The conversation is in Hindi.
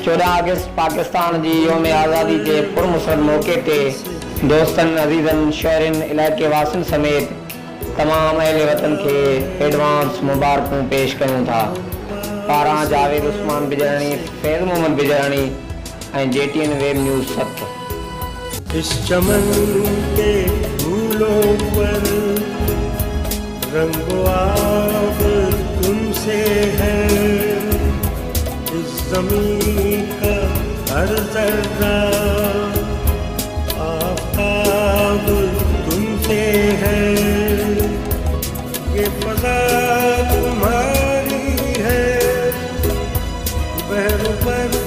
14 अगस्त पाकिस्तान जी योम आज़ादी के पुरमसरत मौके ते दोस्तन अजीज़न शहरन इलाके वासिन समेत तमाम अहले वतन के एडवांस मुबारकों पेश करूँ था। पारा Javed Usman Bijrani, Faiz Mohammad Bijrani and JTN web news 7। इस चमन के फूलों पर रंगो आब तुमसे है, इस ज़मीन का हर ज़र्रा आफ़ताब तुमसे है, ये फ़ज़ा तुम्हारी है, बहर पर